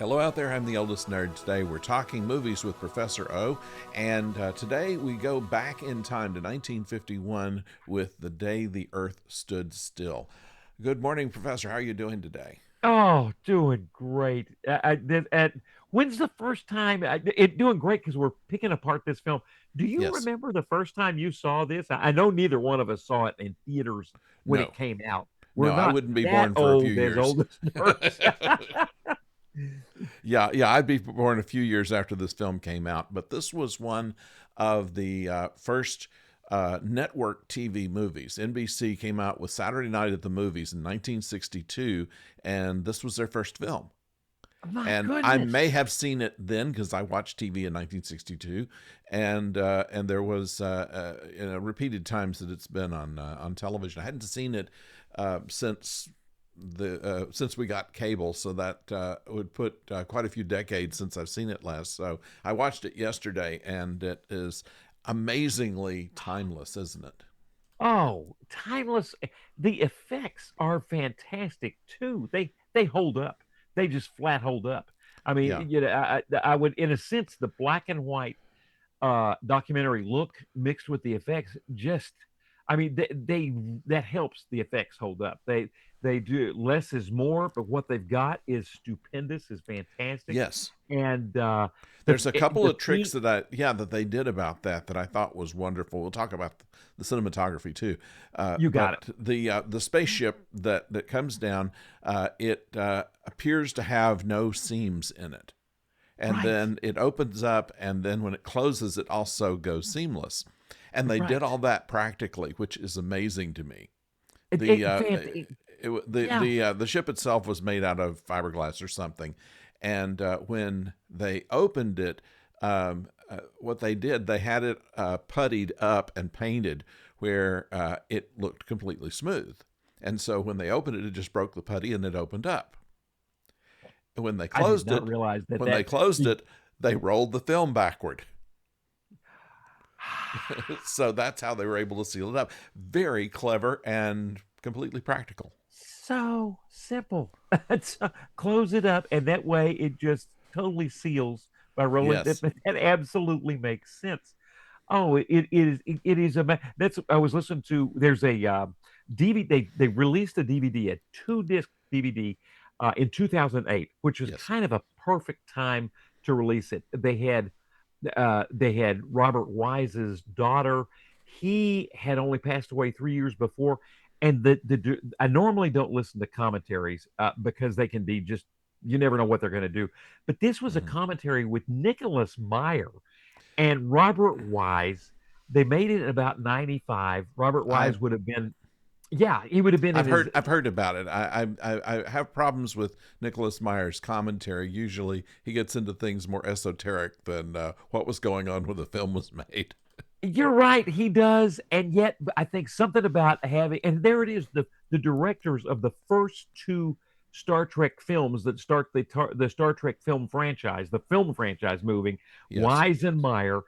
Hello out there, I'm the oldest nerd. Today we're talking movies with Professor O, and today we go back in time to 1951 with The Day the Earth Stood Still. Good morning, Professor. How are you doing today? Oh, doing great. When's the first time? Doing great because we're picking apart this film. Do you Yes. remember the first time you saw this? I know neither one of us saw it in theaters when it No. came out. We're No, I not wouldn't be that born for a few old as years. old as nerds. Yeah, I'd be born a few years after this film came out, but this was one of the first network TV movies. NBC came out with Saturday Night at the Movies in 1962, and this was their first film. My And I may goodness. have seen it then because I watched TV in 1962, and there was repeated times that it's been on television. I hadn't seen it since since we got cable, so that would put quite a few decades since I've seen it last. So I watched it yesterday, and it is amazingly timeless, isn't it? Oh, timeless. The effects are fantastic too. They hold up. They just flat hold up. I Yeah. mean, I would, in a sense, the black and white documentary look mixed with the effects just I mean they that helps the effects hold up. They do less is more, but what they've got is stupendous, is fantastic. Yes. And There's a couple the of tricks theme. that they did about that I thought was wonderful. We'll talk about the cinematography too, You got it. but the spaceship that comes down, it appears to have no seams in it, and Right. then it opens up, and then when it closes, it also goes seamless, and they did Right. all that practically, which is amazing to me. it, The it, fant- yeah. the ship itself was made out of fiberglass or something, and when they opened it, what they did, they had it puttied up and painted where it looked completely smooth, and so when they opened it, it just broke the putty and it opened up. And I did not realize when they closed the it, they rolled the film backward. So that's how they were able to seal it up. Very clever and completely practical. so simple. So, close it up, and that way it just totally seals by rolling. That, Yes. that absolutely makes sense. Oh, it is a that's I was listening to. There's a DVD. They released a DVD, a two-disc DVD, in 2008, which was Yes. kind of a perfect time to release it. They had Robert Wise's daughter. He had only passed away 3 years before, and the I normally don't listen to commentaries because they can be just, you never know what they're going to do. But this was a Hmm. commentary with Nicholas Meyer and Robert Wise. They made it in about 95. Robert I Wise would have been, yeah, he would have been in his. I've heard about it. I have problems with Nicholas Meyer's commentary. Usually, he gets into things more esoteric than what was going on when the film was made. You're right, he does, and yet I think something about having, and there it is, the directors of the first two Star Trek films that start the Star Trek film franchise moving, Yes. Wise and Meyer,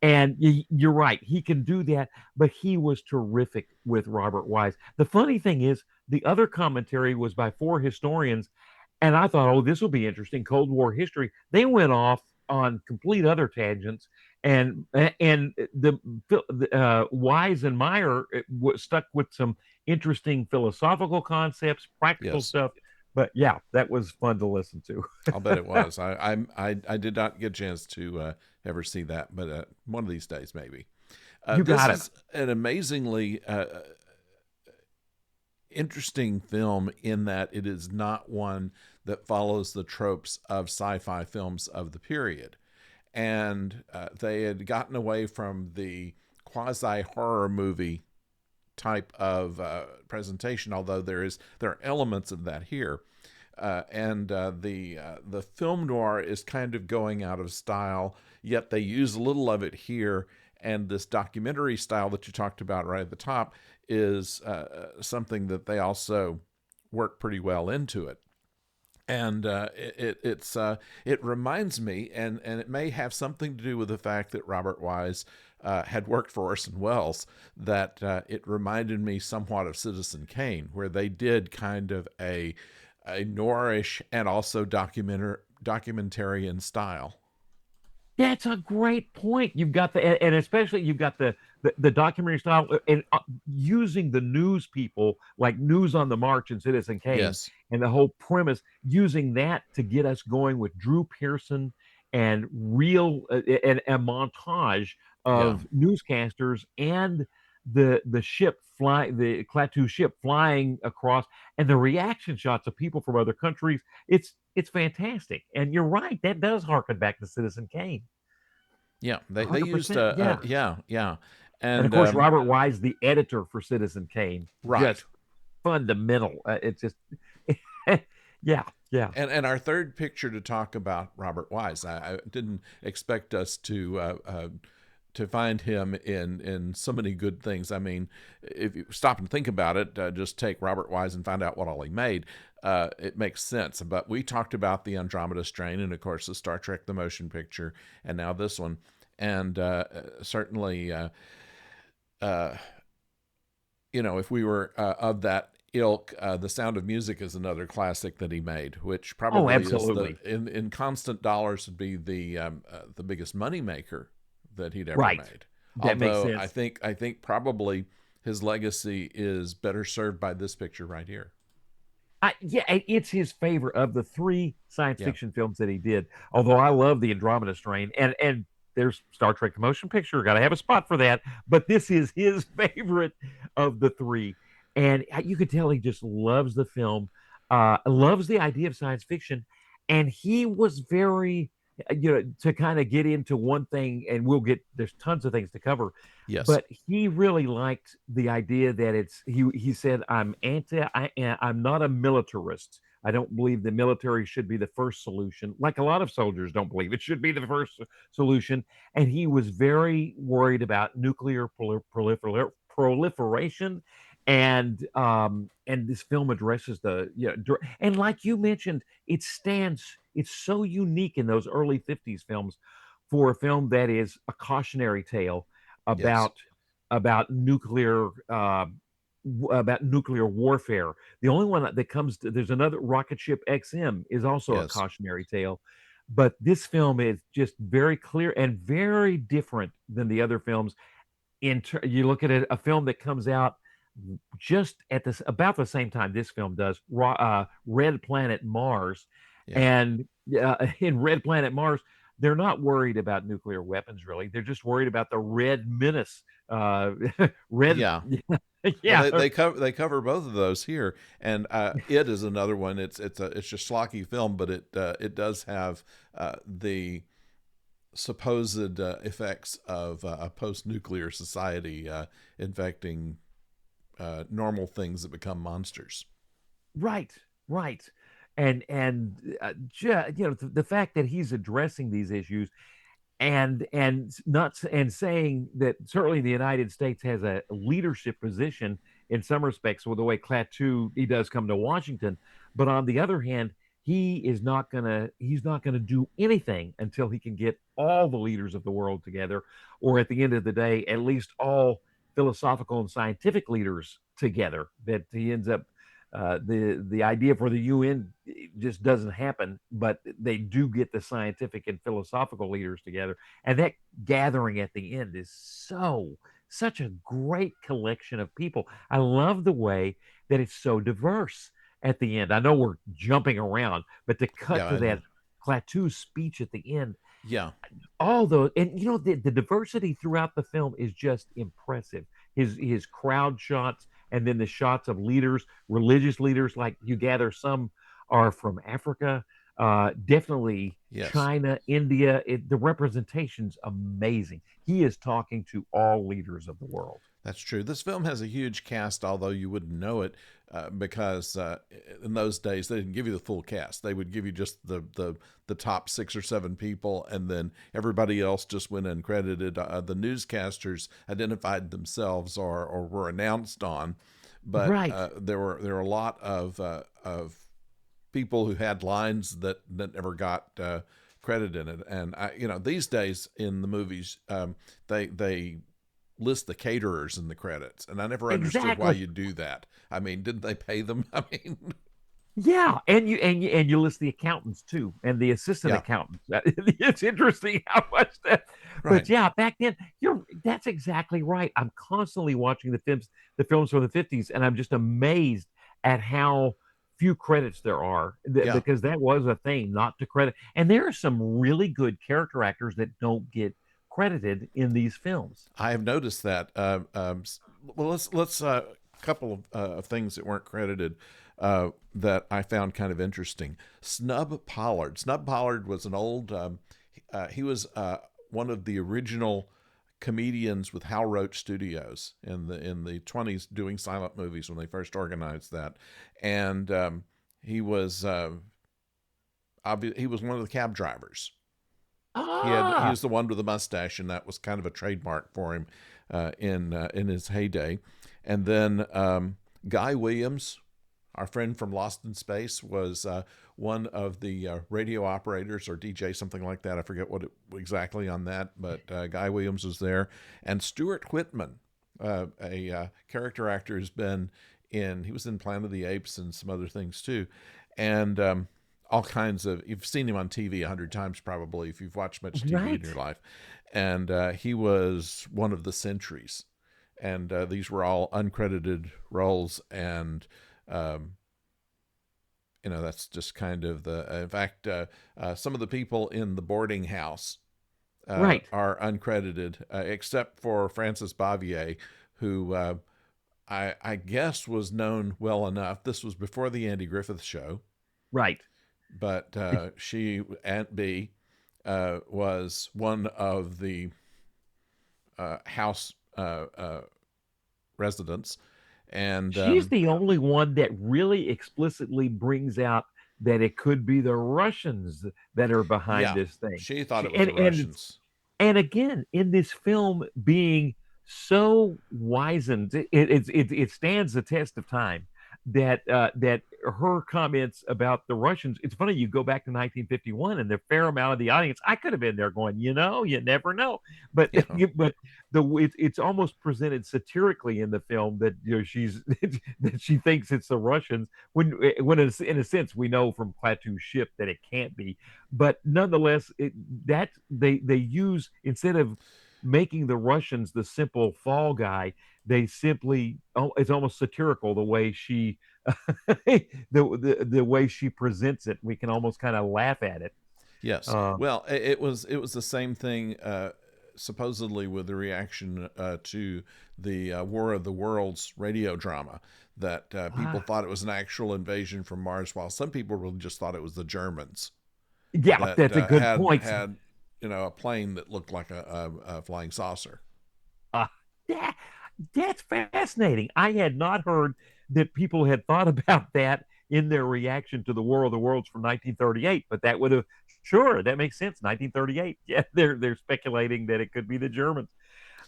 and you're right, he can do that, but he was terrific with Robert Wise. The funny thing is, the other commentary was by four historians, and I thought, oh, this will be interesting, Cold War history. They went off on complete other tangents, and the Wise and Meyer stuck with some interesting philosophical concepts, practical Yes. stuff. But yeah, that was fun to listen to. I'll bet it was. I did not get a chance to ever see that, but one of these days maybe. You This got it. is an amazingly interesting film in that it is not one that follows the tropes of sci-fi films of the period, and they had gotten away from the quasi horror movie type of presentation, although there are elements of that here. And the film noir is kind of going out of style, yet they use a little of it here. And this documentary style that you talked about right at the top is something that they also work pretty well into it. And it reminds me, and it may have something to do with the fact that Robert Wise had worked for Orson Welles, that it reminded me somewhat of Citizen Kane, where they did kind of a noirish and also documentarian style. That's a great point. You've got and especially you've got the documentary style and using the news people like News on the March and Citizen Kane Yes. and the whole premise, using that to get us going with Drew Pearson and real and a montage Yeah. of newscasters and the ship fly the Klaatu ship flying across and the reaction shots of people from other countries. It's fantastic. And you're right, that does harken back to Citizen Kane. Yeah. They used 100%. Yeah. yeah, yeah. And of And course, Robert Wise, the editor for Citizen Kane, right. just fundamental. It's just, yeah, yeah. And our third picture to talk about Robert Wise. I didn't expect us to find him in so many good things. I mean, if you stop and think about it, just take Robert Wise and find out what all he made. It makes sense. But we talked about the Andromeda Strain, and of course the Star Trek the Motion Picture, and now this one, and certainly, if we were of that ilk, The Sound of Music is another classic that he made, which Oh, probably is absolutely. in constant dollars would be the biggest money maker that he'd ever Right. made. That makes Although sense. I think probably his legacy is better served by this picture right here. Yeah, it's his favorite of the three science Yeah. fiction films that he did. Although I love the Andromeda Strain, and there's Star Trek: The Motion Picture. Got to have a spot for that. But this is his favorite of the three, and you could tell he just loves the film, loves the idea of science fiction, and he was very, to kind of get into one thing, and we'll get there's tons of things to cover, Yes. but he really liked the idea that he said I'm not a militarist. I don't believe the military should be the first solution, like a lot of soldiers don't believe it should be the first solution. And he was very worried about nuclear proliferation, and this film addresses and like you mentioned, it's so unique in those early 50s films for a film that is a cautionary tale Yes. about about nuclear uh, about nuclear warfare. The only one that comes to, there's another Rocket Ship XM is also a Yes. cautionary tale, but this film is just very clear and very different than the other films. You look at it, a film that comes out just at this about the same time this film does, Red Planet Mars, Yeah. and in Red Planet Mars, they're not worried about nuclear weapons really. They're just worried about the Red Menace. Red, Yeah. Well, yeah, they cover both of those here, and it is another one. It's just schlocky film, but it does have the supposed effects of a post-nuclear society infecting normal things that become monsters. right, right, and the fact that he's addressing these issues and not and saying that certainly the United States has a leadership position in some respects with the way Klaatu he does come to Washington, but on the other hand, he's not gonna do anything until he can get all the leaders of the world together, or at the end of the day, at least all philosophical and scientific leaders together. That he ends up the idea for the UN just doesn't happen, but they do get the scientific and philosophical leaders together, and that gathering at the end is such a great collection of people. I love the way that it's so diverse at the end. I know we're jumping around, but to cut Yeah, to I know. that Klaatu speech at the end, Yeah, all those, and the diversity throughout the film is just impressive. His crowd shots, and then the shots of leaders, religious leaders, like you gather some are from Africa, definitely yes. China, India. The representation's amazing. He is talking to all leaders of the world. That's true. This film has a huge cast, although you wouldn't know it because in those days they didn't give you the full cast. They would give you just the top 6 or 7 people, and then everybody else just went uncredited. The newscasters identified themselves or were announced on, but Right. there were a lot of people who had lines that never got credit in it. And these days in the movies, they list the caterers in the credits, and I never understood why Exactly. you do that. I mean, didn't they pay them? I mean, Yeah, and you list the accountants too, and the assistant Yeah, accountants. It's interesting how much that. But right. yeah, back then, that's exactly right. I'm constantly watching the films from the 50s, and I'm just amazed at how few credits there are, Yeah, because that was a thing, not to credit. And there are some really good character actors that don't get credited in these films. I have noticed that. Well, let's couple of things that weren't credited that I found kind of interesting. Snub Pollard. Snub Pollard was an old. He was one of the original comedians with Hal Roach Studios in the 20s, doing silent movies when they first organized that, and he was he was one of the cab drivers. He Ah, was the one with the mustache, and that was kind of a trademark for him in his heyday. And then Guy Williams, our friend from Lost in Space, was one of the radio operators or DJ, something like that. I forget exactly on that, but Guy Williams was there, and Stuart Whitman, a character actor, has been in. He was in Planet of the Apes and some other things too, and all kinds of. You've seen him on TV 100 times probably if you've watched much TV in right. your life, and he was one of the sentries, and these were all uncredited roles, and um, that's just kind of the. In fact, some of the people in the boarding house Right. are uncredited, except for Frances Bavier, who I guess was known well enough. This was before the Andy Griffith Show, Right. but she, Aunt B, was one of the house residents, and She's the only one that really explicitly brings out that it could be the Russians that are behind yeah, this thing. she thought She it was the Russians. and again, in this film being so wizened, it stands the test of time. That her comments about the Russians. It's funny, you go back to 1951, and the fair amount of the audience, I could have been there going, you never know. But Yeah, but it's almost presented satirically in the film that she's that she thinks it's the Russians, when in a sense we know from Klaatu's ship that it can't be. But nonetheless, that they use, instead of making the Russians the simple fall guy, they simply, it's almost satirical the way she the way she presents it. We can almost kind of laugh at it. yes. Uh, Well, it was the same thing. Supposedly with the reaction to the War of the Worlds radio drama, that people ah, thought it was an actual invasion from Mars, while some people really just thought it was the Germans yeah, that that's a good point. had a plane that looked like a flying saucer. Uh, that, that's fascinating. I had not heard that people had thought about that in their reaction to the War of the Worlds from 1938, but that would have, sure, that makes sense. 1938. Yeah, they're speculating that it could be the Germans.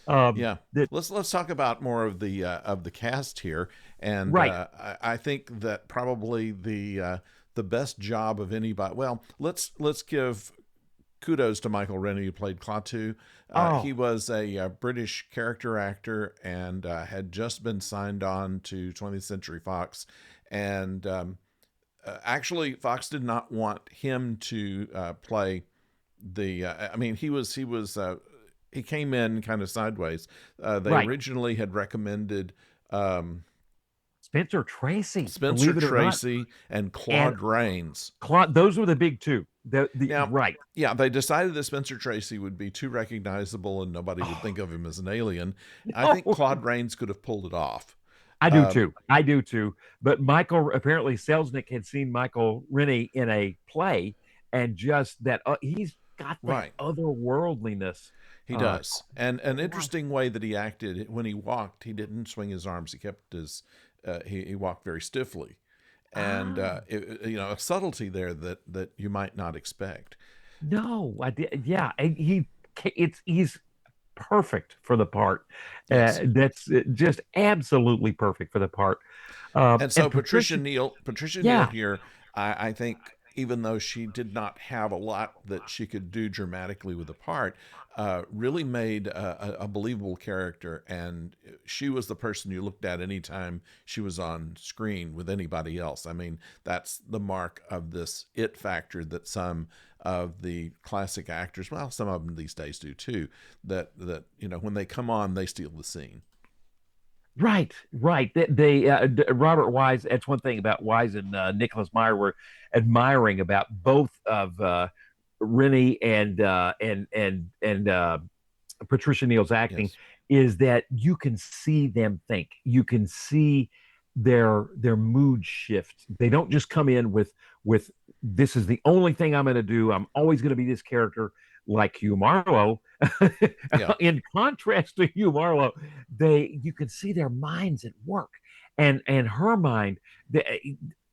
Yeah, That let's talk about more of the cast here, and right. I think that probably the best job of anybody. Well, let's give kudos to Michael Rennie, who played Klaatu. He Oh, was a British character actor and had just been signed on to 20th Century Fox, and actually Fox did not want him to play the. I mean, he came in kind of sideways. They right. originally had recommended um, Spencer Tracy, Spencer believe it or not, Tracy and and Claude Rains. Claude. Those were the big two. The Now, right. yeah, they decided that Spencer Tracy would be too recognizable and nobody would Oh think of him as an alien. I think no, Claude Rains could have pulled it off. I do Um, too. I do too. But Michael, apparently Selznick had seen Michael Rennie in a play, and just that, he's got that right, otherworldliness. he Uh, does. And an quite- interesting way that he acted when he walked, he didn't swing his arms. He kept he walked very stiffly, and ah, a subtlety there that you might not expect. no, I did. Yeah, and he's perfect for the part. Yes. That's just absolutely perfect for the part. And so And Patricia, Patricia Neal yeah, here, I think even though she did not have a lot that she could do dramatically with the part, really made a believable character. And she was the person you looked at anytime she was on screen with anybody else. I mean, that's the mark of this it factor that some of the classic actors, well, some of them these days do too, that when they come on, they steal the scene. Right, right. Robert Wise. That's one thing about Wise and Nicholas Meyer were admiring about both of Rennie and Patricia Neal's acting Yes. is that you can see them think. You can see their mood shift. They don't just come in with this is the only thing I'm going to do. I'm always going to be this character like Hugh Marlowe. Yeah. In contrast to Hugh Marlowe, they you can see their minds at work, and her mind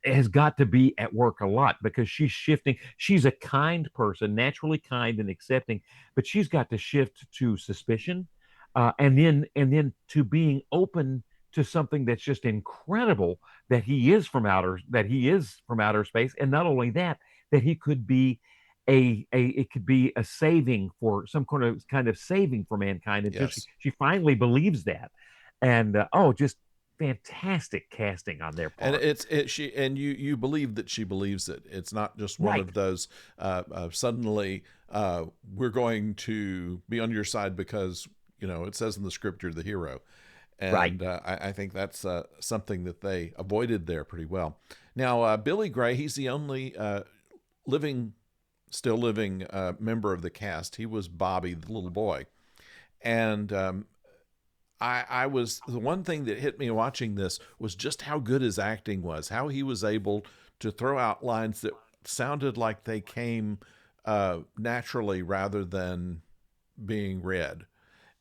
has got to be at work a lot because she's shifting. She's a kind person, naturally kind and accepting, but she's got to shift to suspicion, and then to being open to something that's just incredible that he is from outer space, and not only that, that he could be a it could be a saving for some kind of saving for mankind until she Yes. she finally believes that, and oh, just fantastic casting on their And part. you believe that she believes it. It's not just one Right, of those suddenly we're going to be on your side because it says in the script you're the hero. right. And I think that's something that they avoided there pretty well. Now, Billy Gray, he's the only living, still living member of the cast. He was Bobby, the little boy. And I was, the one thing that hit me watching this was just how good his acting was, how he was able to throw out lines that sounded like they came naturally rather than being read.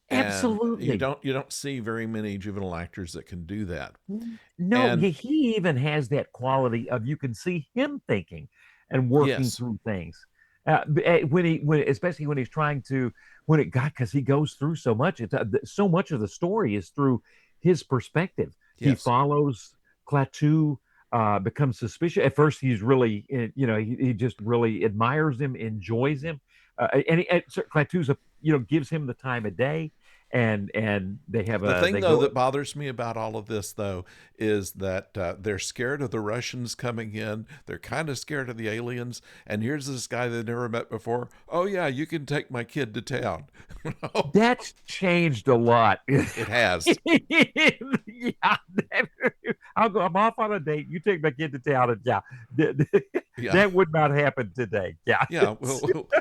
And Absolutely. you don't see very many juvenile actors that can do that. No, And he even has that quality of you can see him thinking and working yes, through things. When especially when he's trying to when it got because he goes through so much. So much of the story is through his perspective. He yes, follows Klaatu, becomes suspicious. At first, he's really he just really admires him, enjoys him, and so Klaatu's gives him the time of day, and the thing they though go. that bothers me about all of this though is that they're scared of the Russians coming in. They're kind of scared of the aliens. And here's this guy they never met before. Oh yeah, you can take my kid to town. That's changed a lot. It has. Yeah, I'll go. I'm off on a date. You take my kid to town, and yeah, Yeah. that would not happen today. Yeah, Yeah,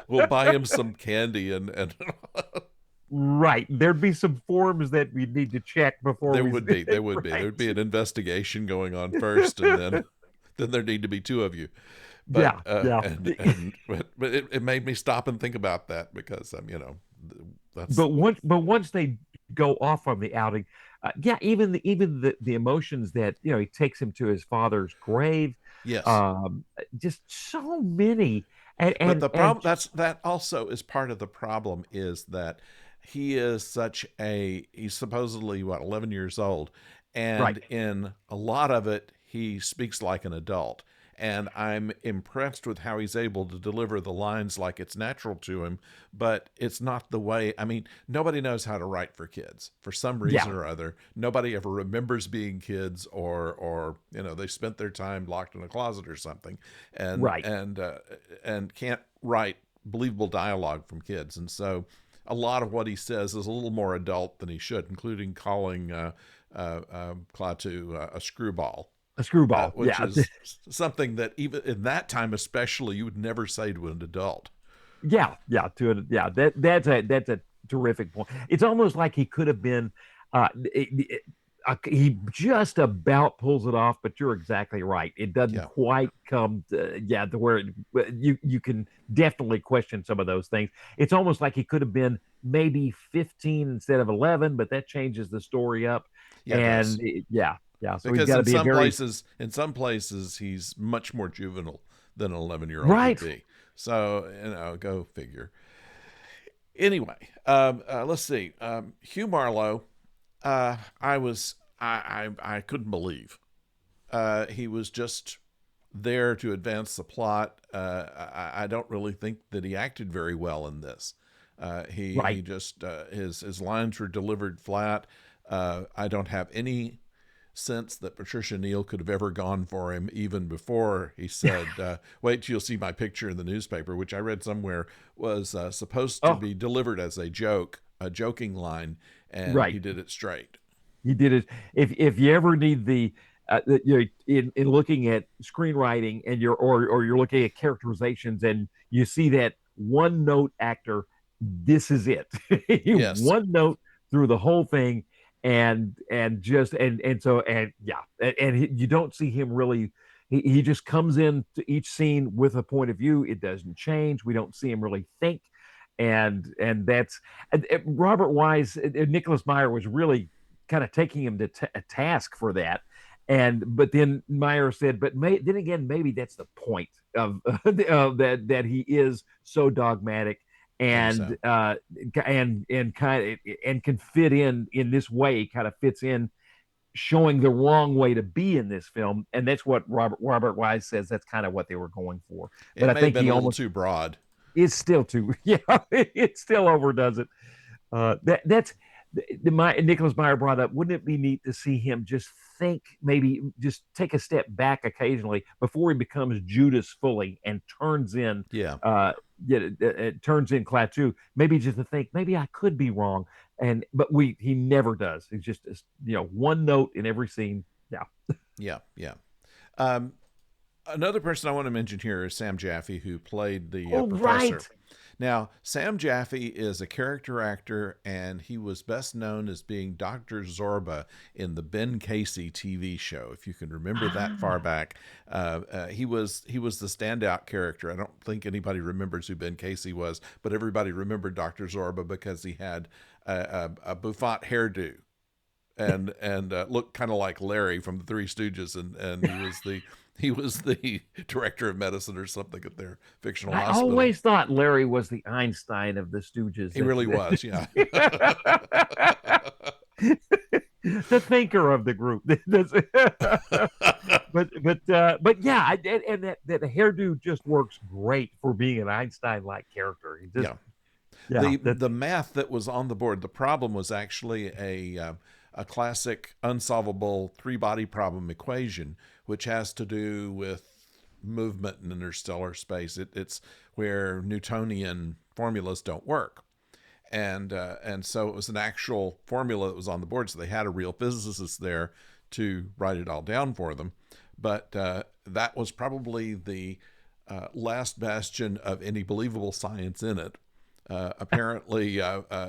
we'll buy him some candy and right. There'd be some forms that we need to check before there we. would be there Right. would be an investigation going on first, and then there need to be two of you. But Yeah, yeah. but it made me stop and think about that because that's But once they go off on the outing, yeah, even the emotions that he takes him to his father's grave, yes. um, just so many, and But and the and problem that also is part of the problem is that he is he's supposedly what 11 years old, right. and in a lot of it he speaks like an adult. And I'm impressed with how he's able to deliver the lines like it's natural to him, but it's not the way. I mean, nobody knows how to write for kids for some reason Yeah, or other. Nobody ever remembers being kids, or they spent their time locked in a closet or something, and right. and uh, and can't write believable dialogue from kids. And so a lot of what he says is a little more adult than he should, including calling Klaatu a screwball, A screwball. which Yeah. is something that even in that time, especially, you would never say to an adult. Yeah, yeah, yeah. That's a terrific point. It's almost like he could have been. He just about pulls it off, but you're exactly right. It doesn't Yeah, quite come to where you can definitely question some of those things. It's almost like he could have been maybe 15 instead of 11, but that changes the story up. yeah, it And does. yeah, yeah. So he's Because got to be a very in some places, he's much more juvenile than an 11-year-old would right. be. So go figure. Anyway, let's see. Hugh Marlowe, I couldn't believe. He was just there to advance the plot. I don't really think that he acted very well in this. He Right. just his lines were delivered flat. I don't have any sense that Patricia Neal could have ever gone for him, even before he said, "Wait till you'll see my picture in the newspaper," which I read somewhere was supposed to Oh, be delivered as a joke, a joking line, and he right. did it straight. He did it. If you ever need you know, in looking at screenwriting and or you're looking at characterizations and you see that one note actor, this is it. Yes. One note through the whole thing, and just and so and yeah, you don't see him really. He just comes in to each scene with a point of view. It doesn't change. We don't see him really think, and that's Robert Wise. Nicholas Meyer was really kind of taking him to task for that. And but then Meyer said, but then again, maybe that's the point that he is so dogmatic I think and so. and can fit in this way, kind of fits in, showing the wrong way to be in this film, and that's what Robert Wise says. That's kind of what they were going for. But It I may have think been he a little almost too broad. is still too, yeah, it still overdoes it. That's my Nicholas Meyer brought up. Wouldn't it be neat to see him just think, maybe just take a step back occasionally before he becomes Judas fully and turns in, Yeah. uh, it turns in Klaatu. Maybe just to think, maybe I could be wrong, and but he never does. It's just one note in every scene. Yeah. Yeah. Yeah. Um, Another person I want to mention here is Sam Jaffe, who played the Oh, professor. right. Now, Sam Jaffe is a character actor, and he was best known as being Dr. Zorba in the Ben Casey TV show. If you can remember that far Ah, back, he was the standout character. I don't think anybody remembers who Ben Casey was, but everybody remembered Dr. Zorba because he had a bouffant hairdo and looked kind of like Larry from the Three Stooges, and he was the director of medicine or something at their fictional I hospital. always thought Larry was the Einstein of the Stooges. He really was, yeah. The thinker of the group. But yeah, and that hairdo just works great for being an Einstein-like character. He just Yeah. yeah, The math that was on the board, the problem was actually a classic unsolvable three body problem equation, which has to do with movement in interstellar space. It's where Newtonian formulas don't work. And so it was an actual formula that was on the board. So they had a real physicist there to write it all down for them. But that was probably the last bastion of any believable science in it. Apparently,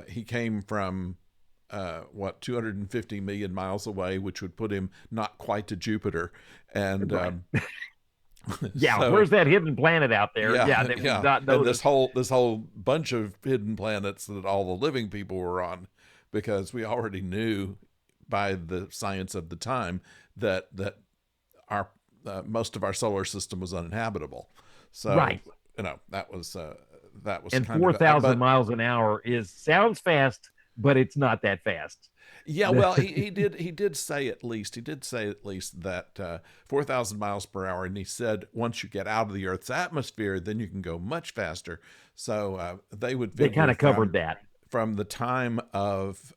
he came from 250 million miles away, which would put him not quite to Jupiter, and right. Yeah, so where's that hidden planet out there? yeah, Yeah, that we've yeah, not and this noticed. whole bunch of hidden planets that all the living people were on, because we already knew by the science of the time that our most of our solar system was uninhabitable. So Right. that was And kind four of thousand but miles an hour is sounds fast, but it's not that fast. yeah, well, he did say at least that 4,000 miles per hour, and he said once you get out of the Earth's atmosphere, then you can go much faster. So they would They kind figure of covered that. from the time of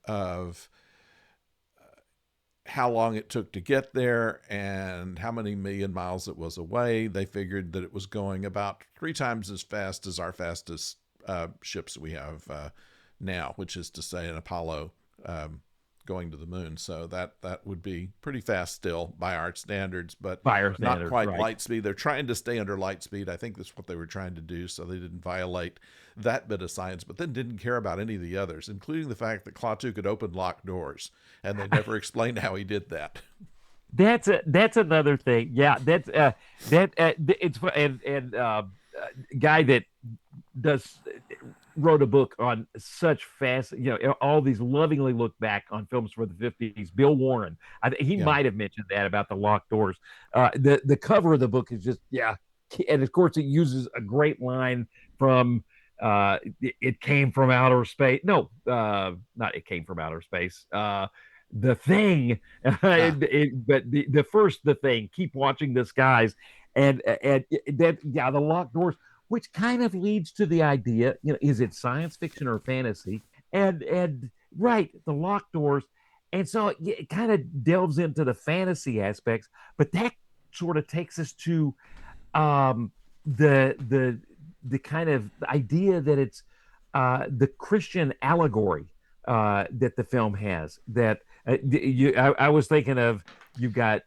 how long it took to get there and how many million miles it was away. They figured that it was going about three times as fast as our fastest ships we have now, which is to say an Apollo um, going to the moon. So that would be pretty fast still by our standards, but Fire not standards, quite right? light speed. They're trying to stay under light speed. I think that's what they were trying to do, so they didn't violate that bit of science, but then didn't care about any of the others, including the fact that Klaatu could open locked doors, and they never explained how he did that. That's another thing. Yeah, it's guy that does wrote a book on such fast, all these lovingly look back on films for the 50s. Bill Warren, he Yeah. might have mentioned that about the locked doors. The cover of the book is just yeah, and of course it uses a great line from it came from outer space. No, not it came from outer space. The thing, Ah, but the thing. Keep watching the skies, and that, yeah, the locked doors, which kind of leads to the idea, is it science fiction or fantasy? And right, the locked doors, and so it kind of delves into the fantasy aspects, but that sort of takes us to um, the kind of idea that it's the Christian allegory that the film has. That I was thinking of. You've got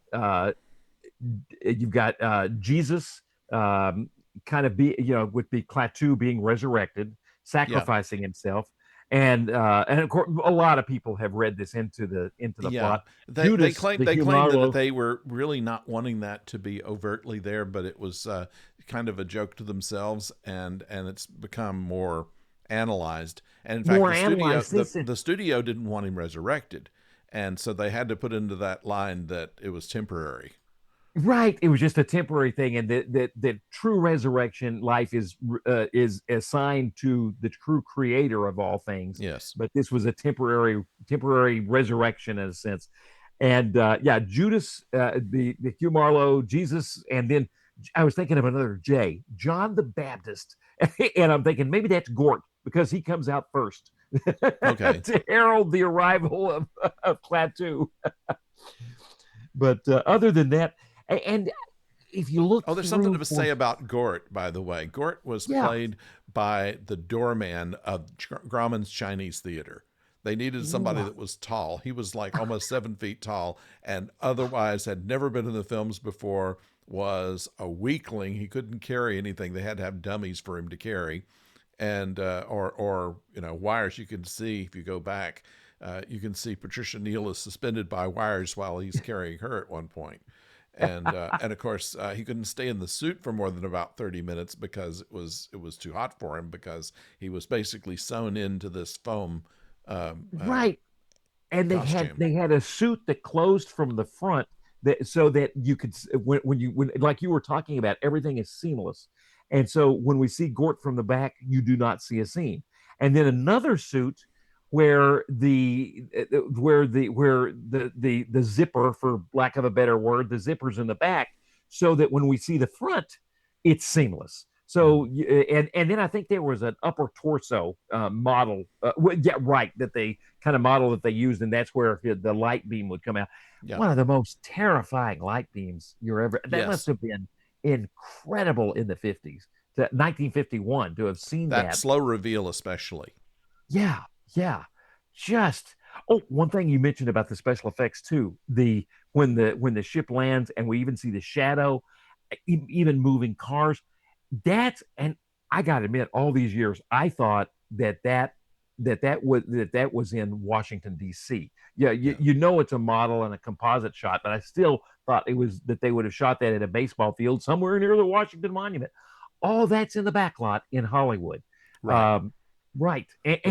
Jesus, um, kind of be with the Klaatu being resurrected, Yeah. sacrificing himself, and of course a lot of people have read this into the Yeah, plot. they Judas, claim the they claimed that Humalo, they were really not wanting that to be overtly there, but it was kind of a joke to themselves, and it's become more analyzed. And in fact, more analyzed this. the studio didn't want him resurrected, and so they had to put into that line that it was temporary. Right, it was just a temporary thing, and that true resurrection life is assigned to the true creator of all things. Yes. But this was a temporary resurrection in a sense. And yeah, Judas, the Hugh Marlowe, Jesus, and then I was thinking of another J, John the Baptist, and I'm thinking maybe that's Gort because he comes out first Okay. to herald the arrival of Klaatu. But other than that, and if you look Oh, there's something through to for, say about Gort, by the way. Gort was yeah, played by the doorman of Grauman's Chinese Theater. They needed somebody that was tall. He was like almost 7 feet tall, and otherwise had never been in the films before. Was a weakling. He couldn't carry anything. They had to have dummies for him to carry, and or wires. You can see if you go back, you can see Patricia Neal is suspended by wires while he's carrying her at one point. And of course he couldn't stay in the suit for more than about 30 minutes because it was too hot for him because he was basically sewn into this foam right. And costume. they had a suit that closed from the front, that so that you could when like you were talking about, everything is seamless. And so when we see Gort from the back, you do not see a seam. And then another suit where the zipper, for lack of a better word, the zipper's in the back, so that when we see the front, it's seamless. So Mhm. and then I think there was an upper torso model, yeah, right, that they kind of model that they used, and that's where the light beam would come out. Yeah. One of the most terrifying light beams you're ever. That must Yes. have been incredible in the 50s, 1951, to have seen That that. slow reveal especially. Yeah, yeah. Just one thing you mentioned about the special effects too. The when the ship lands and we even see the shadow, even moving cars. That's and I got to admit, all these years I thought that was in Washington D.C. Yeah, Yeah. it's a model and a composite shot, but I still thought it was that they would have shot that at a baseball field somewhere near the Washington Monument. All that's in the back lot in Hollywood. Right. Um, right, and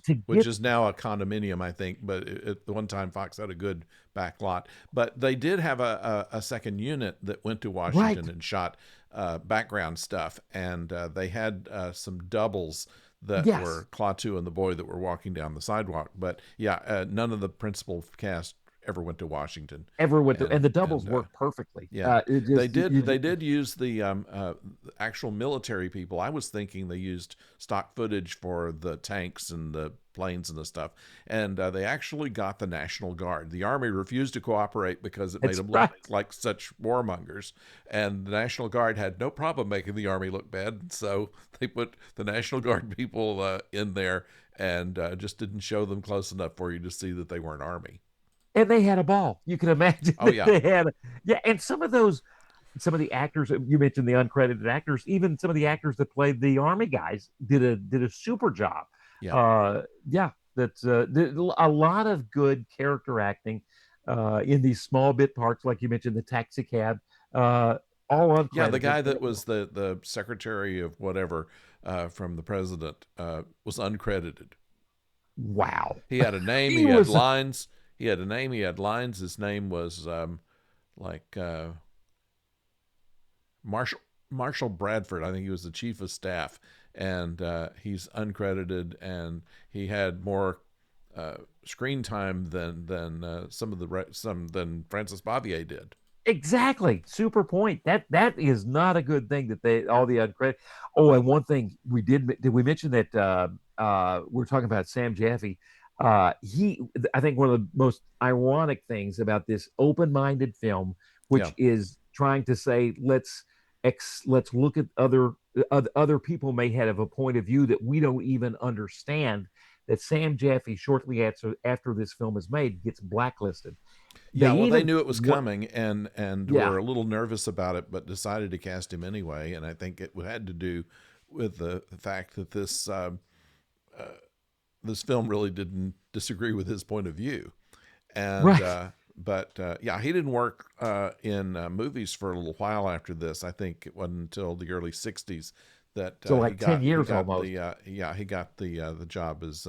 to Which get is now a condominium, I think. But at the one time, Fox had a good back lot. But they did have a second unit that went to right, Washington and shot background stuff, and they had some doubles that yes, were Klaatu and the boy that were walking down the sidewalk. But yeah, none of the principal cast ever went to Washington, everyone, and and the doubles and work perfectly. yeah, It just they did use the actual military people. I was thinking they used stock footage for the tanks and the planes and the stuff, and they actually got the National Guard. The Army refused to cooperate because it made it's them look right. like such warmongers, and the National Guard had no problem making the Army look bad. So they put the National Guard people in there and just didn't show them close enough for you to see that they weren't Army. And they had a ball. You can imagine Oh that yeah, they had, yeah. And some of the actors you mentioned, the uncredited actors, even some of the actors that played the army guys did a super job. yeah. Yeah, that's a lot of good character acting in these small bit parts, like you mentioned, the taxi cab, uh, all Yeah, the uncredited. guy that was the secretary of whatever from the president was uncredited. Wow, He had a name. he He had was lines. He had a name. He had lines. His name was like Marshall Marshall Bradford. I think he was the chief of staff, and he's uncredited. And he had more screen time than some than Francis Bavier did. Exactly. Super point. That is not a good thing that they all the uncredited. Oh, and one thing we did we mention that we're talking about Sam Jaffe. He I think one of the most ironic things about this open-minded film, Yeah. which is trying to say let's look at other people may have a point of view that we don't even understand. That Sam Jaffe shortly after this film is made gets blacklisted. They Yeah, well, they even knew it was what coming and yeah. were a little nervous about it, but decided to cast him anyway. And I think it had to do with the fact that this film really didn't disagree with his point of view. And Right. yeah, he didn't work in movies for a little while after this. I think it wasn't until the early '60s that So he like 10 got years almost. he got the job as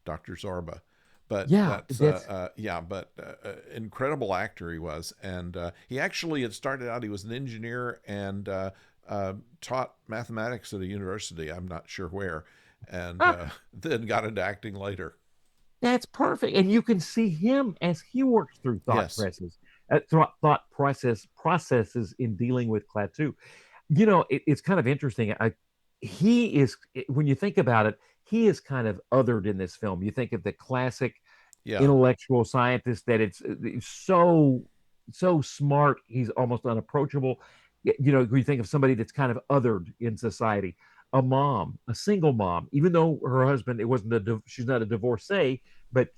Dr. Zorba. But Yeah, that's that's yeah, but incredible actor he was, and he actually had started out. He was an engineer and taught mathematics at a university. I'm not sure where, and ah, then got into acting later. that's perfect. And you can see him as he works through Yes. thought processes in dealing with Klaatu. It's kind of interesting. He is when you think about it, he is kind of othered in this film. You think of the classic Yeah. intellectual scientist that it's so smart, he's almost unapproachable. You think of somebody that's kind of othered in society, a mom, a single mom, even though her husband, it wasn't she's not a divorcee, but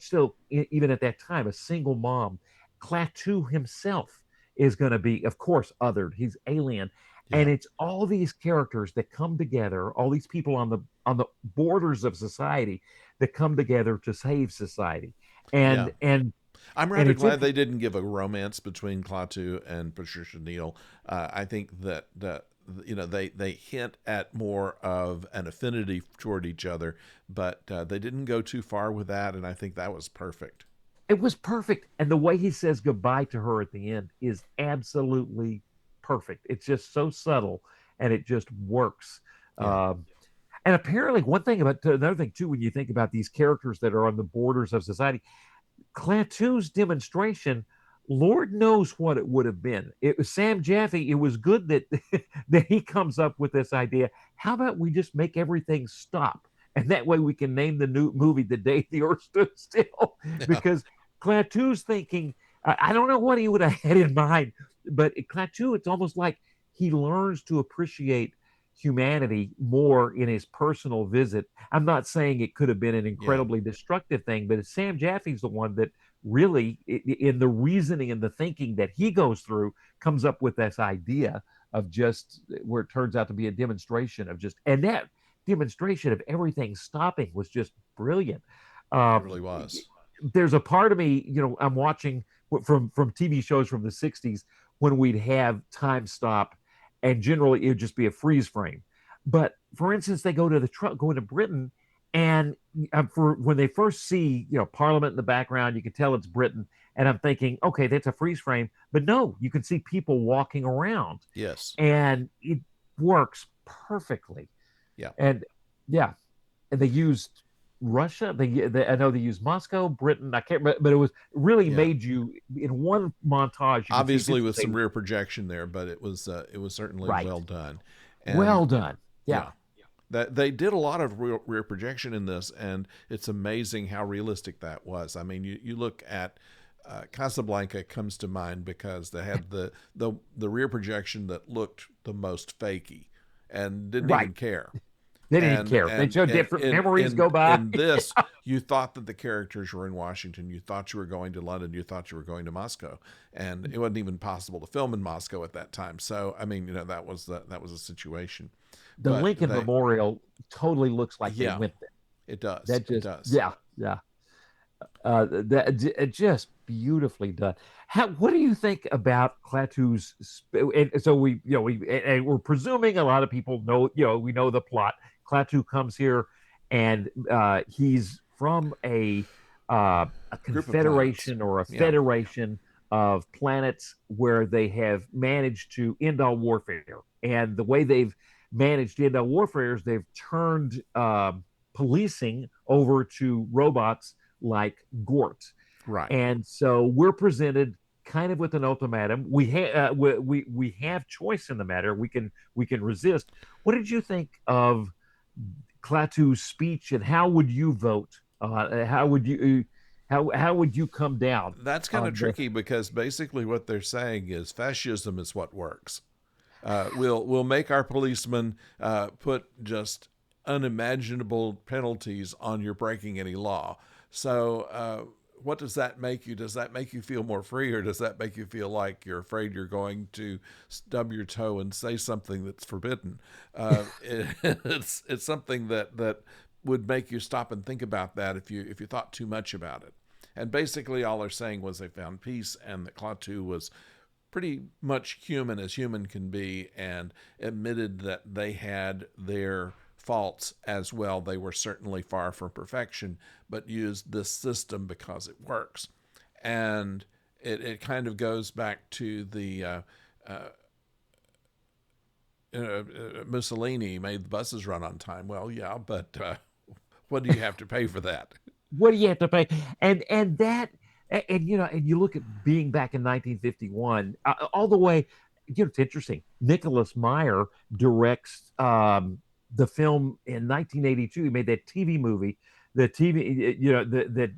still, even at that time, a single mom. Klaatu himself is going to be, of course, othered. He's alien, and Yeah. it's all these characters that come together, all these people on the borders of society that come together to save society. Yeah. I'm And rather it's glad interesting. they didn't give a romance between Klaatu and Patricia Neal. I think that they hint at more of an affinity toward each other, but they didn't go too far with that, and I think that was perfect. It was perfect. And the way he says goodbye to her at the end is absolutely perfect. It's just so subtle and it just works. Yeah. Um, and apparently, another thing too, when you think about these characters that are on the borders of society, Klaatu's demonstration, Lord knows what it would have been. It was Sam Jaffe. It was good that that he comes up with this idea. How about we just make everything stop, and that way we can name the new movie "The Day the Earth Stood Still," Yeah. because Klaatu's thinking. I don't know what he would have had in mind, but Klaatu, it's almost like he learns to appreciate humanity more in his personal visit. I'm not saying it could have been an Yeah. incredibly destructive thing, but Sam Jaffe's the one that really, in the reasoning and the thinking that he goes through, comes up with this idea of just where it turns out to be a demonstration of just, and that demonstration of everything stopping was just brilliant. It Um, really was. there's a part of me, I'm watching from TV shows from the 60s when we'd have time stop and generally it would just be a freeze frame. But for instance, they go into Britain and for when they first see, Parliament in the background, you can tell it's Britain. And I'm thinking, okay, that's a freeze frame. But no, you can see people walking around Yes. and it works perfectly. Yeah. And yeah, and they used Russia. I know they used Moscow, Britain. I can't remember, but it was really Yeah. made you in one montage. You could see Obviously, this with is a some rear projection there, but it was certainly right, well done, and well done. Yeah, yeah, that they did a lot of rear projection in this, and it's amazing how realistic that was. I mean, you look at Casablanca comes to mind because they had the rear projection that looked the most fakey and didn't right. even care. They didn't And care. They and showed and different in memories in go by. in this, you thought that the characters were in Washington. You thought you were going to London. You thought you were going to Moscow, and it wasn't even possible to film in Moscow at that time. So I mean, that was a situation. The But Lincoln Memorial totally looks like they yeah, went there. it does. That It just, does. yeah, yeah. Just beautifully done. What do you think about Klaatu's? And so we're presuming a lot of people know. We know the plot. Klaatu comes here, and he's from a Group of planets. confederation or a Yeah. federation of planets where they have managed to end all warfare. And the way they've managed to end all warfare is they've turned policing over to robots like Gort. Right. And so we're presented. kind of with an ultimatum. We have choice in the matter. We can resist. What did you think of Klaatu's speech, and how would you vote? How would you come down That's kind of on the tricky because basically what they're saying is fascism is what works. We'll make our policemen put just unimaginable penalties on your breaking any law. So, what does that make you? Does that make you feel more free, or does that make you feel like you're afraid you're going to stub your toe and say something that's forbidden? It's something that would make you stop and think about that if you thought too much about it. And basically, all they're saying was they found peace, and that Klaatu was pretty much human as human can be, and admitted that they had their faults as well. They were certainly far from perfection, but used this system because it works. And it kind of goes back to the Mussolini made the buses run on time. Well, yeah, but what do you have to pay for that? what do you have to pay? And that and and you look at being back in 1951, all the way. It's interesting. Nicholas Meyer directs the film in 1982. He made that TV movie, the TV,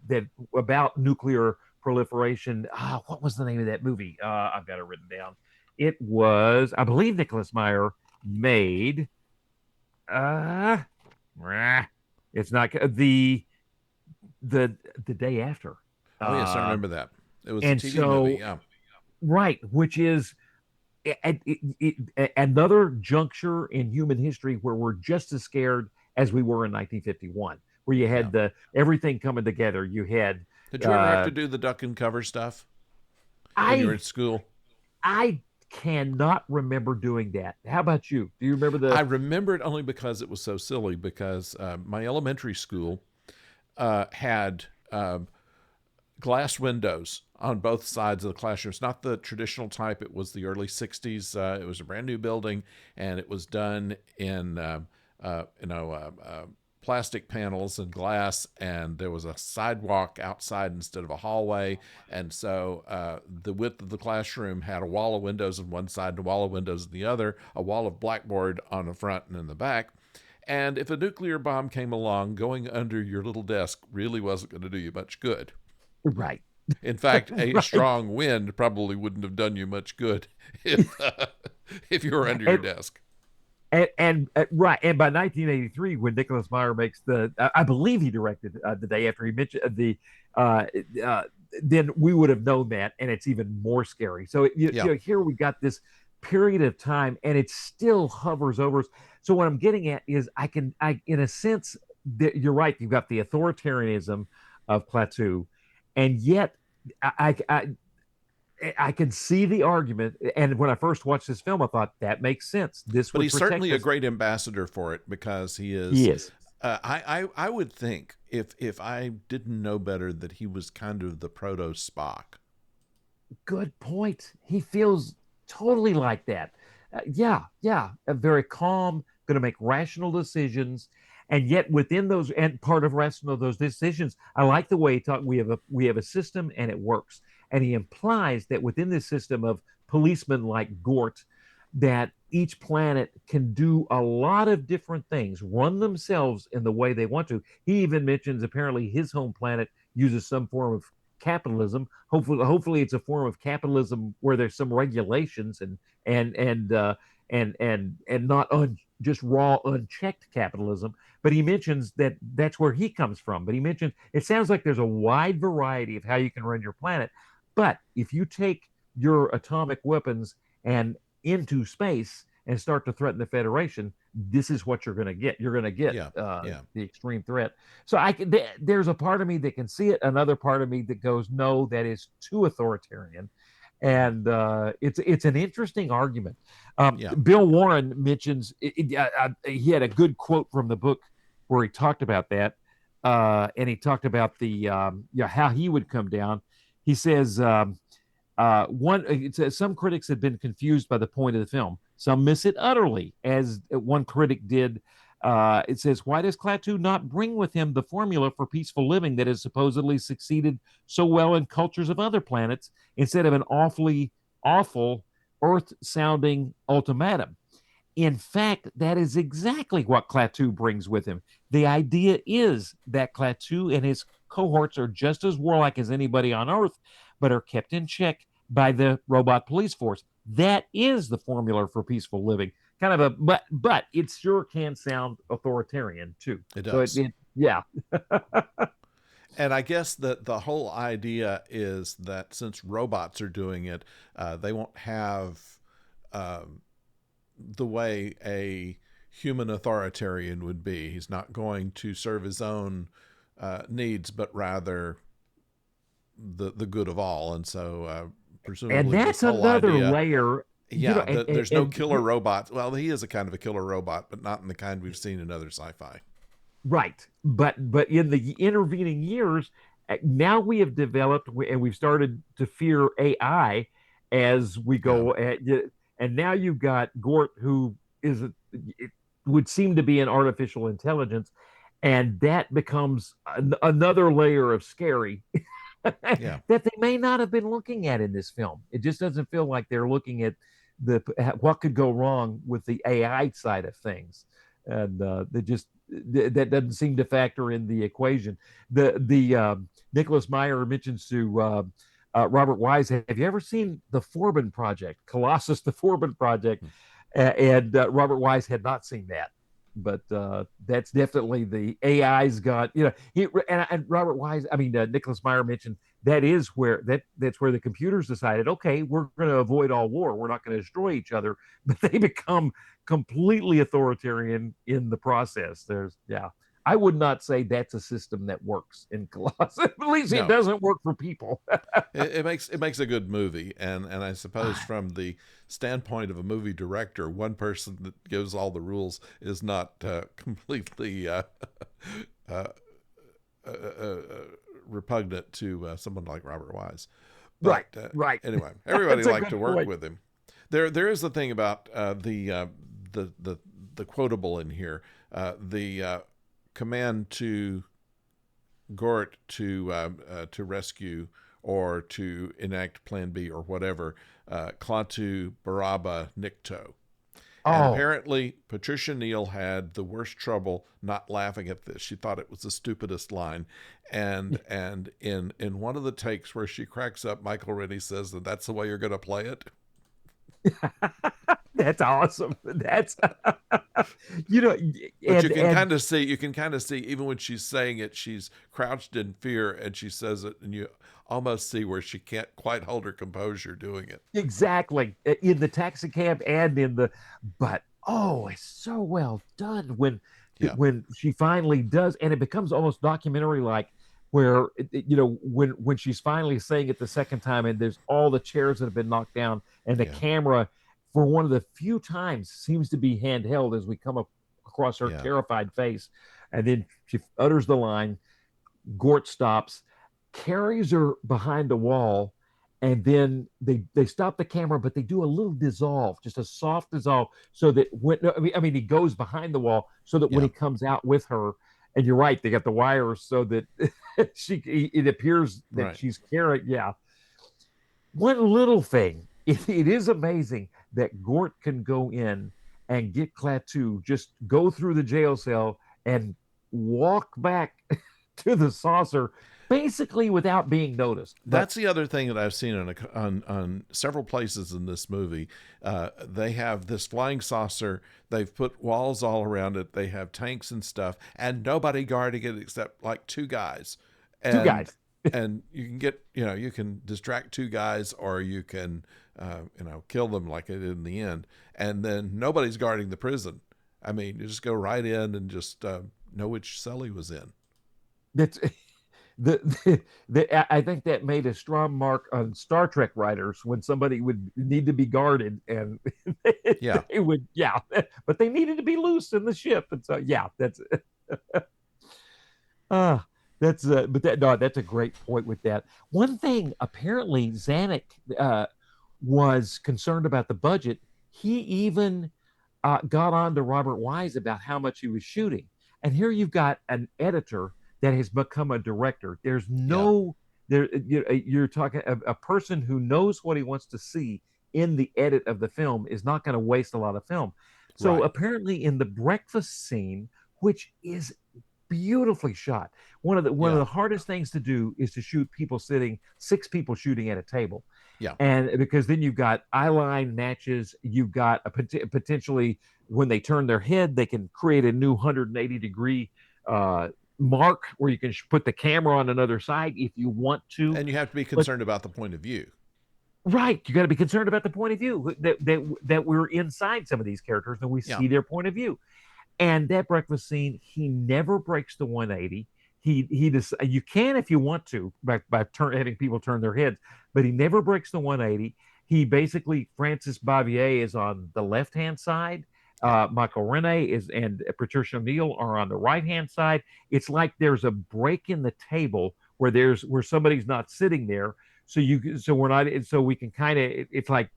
that about nuclear proliferation. What was the name of that movie? I've got it written down. It was, I believe, Nicholas Meyer made. Uh, it's not the the day after. Oh, yes, I Uh, remember that. It was a and TV movie, so, yeah. right, which is another juncture in human history where we're just as scared as we were in 1951, where you Yeah. had the everything coming together. You had, Did you ever have uh, to do the duck and cover stuff when you were I in school? I cannot remember doing that. How about you? Do you remember I the? remember it only because it was so silly. Because my elementary school had glass windows on both sides of the classrooms. Not the traditional type. It was the early '60s. It was a brand new building, and it was done in plastic panels and glass. And there was a sidewalk outside instead of a hallway. And so the width of the classroom had a wall of windows on one side and a wall of windows on the other, a wall of blackboard on the front and in the back. And if a nuclear bomb came along, going under your little desk really wasn't going to do you much good. Right, In fact, a right, strong wind probably wouldn't have done you much good if you were under your and desk. right, and by 1983, when Nicholas Meyer makes I believe he directed the day after he mentioned uh, uh, then we would have known that, and it's even more scary. So Yeah, here we got this period of time, and it still hovers over us. So what I'm getting at is, I in a sense, that you're right. You've got the authoritarianism of Plateau, and yet I can see the argument. And when I first watched this film, I thought that makes sense. This but would he's protect certainly a us. great ambassador for it because he is. He is. I would think if I didn't know better that he was kind of the proto Spock. Good point. He feels totally like that. Yeah, yeah. Very calm, going to make rational decisions. And yet within those, and part of rational those decisions, I like the way he talked. We have a system and it works. And he implies that within this system of policemen like Gort, that each planet can do a lot of different things, run themselves in the way they want to. He even mentions apparently his home planet uses some form of capitalism. Hopefully it's a form of capitalism where there's some regulations and and uh, and not just raw unchecked capitalism. But he mentions that that's where he comes from. But he mentions it sounds like there's a wide variety of how you can run your planet. But if you take your atomic weapons and into space and start to threaten the Federation, this is what you're going to get. You're going to get Yeah, yeah. the extreme threat. So there's a part of me that can see it, another part of me that goes, no, that is too authoritarian. And it's an interesting argument. Yeah. Bill Warren mentions he had a good quote from the book where he talked about that, and he talked about the how he would come down. He says some critics had been confused by the point of the film. Some miss it utterly, as one critic did. It says, why does Klaatu not bring with him the formula for peaceful living that has supposedly succeeded so well in cultures of other planets instead of an awfully awful Earth sounding ultimatum? In fact, that is exactly what Klaatu brings with him. The idea is that Klaatu and his cohorts are just as warlike as anybody on Earth, but are kept in check by the robot police force. That is the formula for peaceful living. Kind of a but it sure can sound authoritarian too. It So does. yeah. And I guess that the whole idea is that since robots are doing it, they won't have the way a human authoritarian would be. He's not going to serve his own needs, but rather the good of all. And so, And presumably, this that's whole another idea, layer, yeah, there's no and killer robot. Well, he is a kind of a killer robot, but not in the kind we've seen in other sci-fi. right. But in the intervening years, now we have developed and we've started to fear AI as we Yeah, go. And now you've got Gort, who is it would seem to be an artificial intelligence, and that becomes another layer of scary yeah, that they may not have been looking at in this film. It just doesn't feel like they're looking at the what could go wrong with the AI side of things, and they just that doesn't seem to factor in the equation. The Nicholas Meyer mentions to Robert Wise, have you ever seen the Forbin Project, Colossus, the Forbin Project? And Robert Wise had not seen that. But that's definitely the AI's got, and Robert Wise, I mean, Nicholas Meyer mentioned that's where the computers decided, okay, we're going to avoid all war. We're not going to destroy each other, but they become completely authoritarian in the process. Yeah. I would not say that's a system that works in Colossus. At least it no. doesn't work for people. It makes a good movie, and I suppose from the standpoint of a movie director, one person that gives all the rules is not completely uh, uh, repugnant to someone like Robert Wise. Right, But right. anyway, everybody That's a liked to good work point. with him. There is the thing about the quotable in here, the command to Gort to rescue or to enact Plan B or whatever, Klaatu Baraba Nikto. And Oh, apparently, Patricia Neal had the worst trouble not laughing at this. She thought it was the stupidest line, and in one of the takes where she cracks up, Michael Rennie says that that's the way you're going to play it. that's awesome. That's you know, But you can and kind of see, even when she's saying it, she's crouched in fear, and she says it, and you almost see where she can't quite hold her composure doing it. exactly in the taxi cab and in the, but oh, it's so well done Yeah, when she finally does, and it becomes almost documentary like, where when she's finally saying it the second time, and there's all the chairs that have been knocked down, and the yeah, camera, for one of the few times, seems to be handheld as we come up across her yeah, terrified face, and then she utters the line. Gort stops, carries her behind a wall, and then they stop the camera, but they do a little dissolve, just a soft dissolve, so that when no, I mean he goes behind the wall, so that when yeah, he comes out with her, and you're right, they got the wires so that it appears that right. she's carrying. Yeah, one little thing. It is amazing that Gort can go in and get Klaatu, just go through the jail cell and walk back to the saucer, basically without being noticed. But That's the other thing that I've seen on several places in this movie. They have this flying saucer. They've put walls all around it. They have tanks and stuff, and nobody guarding it except like two guys. two And guys. and you can get, you can distract two guys, or you can kill them like it did in the end. And then nobody's guarding the prison. I mean, you just go right in and just know which cell he was in. That's I think that made a strong mark on Star Trek writers when somebody would need to be guarded, and Yeah, they would, yeah, but they needed to be loose in the ship, and so yeah, uh but that no, that's a great point with that. One thing, apparently Zanuck was concerned about the budget. He even got on to Robert Wise about how much he was shooting. And here you've got an editor that has become a director. There's Yeah. no there you're talking a person who knows what he wants to see in the edit of the film is not going to waste a lot of film. So Right. apparently in the breakfast scene, which is beautifully shot, one of the Yeah. hardest things to do is to shoot people sitting, six people shooting at a table. Yeah. And because then you've got eye line matches, you've got potentially when they turn their head, they can create a new 180-degree uh, mark where you can put the camera on another side if you want to. And you have to be But concerned about the point of view. right, you got to be concerned about the point of view that we're inside some of these characters and we Yeah. see their point of view. And that breakfast scene, he never breaks the 180. He just you can if you want to having people turn their heads, but he never breaks the 180. He basically Francis Bavier is on the left hand side. Yeah. Michael Rene is and Patricia Neal are on the right hand side. It's like there's a break in the table where somebody's not sitting there. So we're not so we can kind of it's like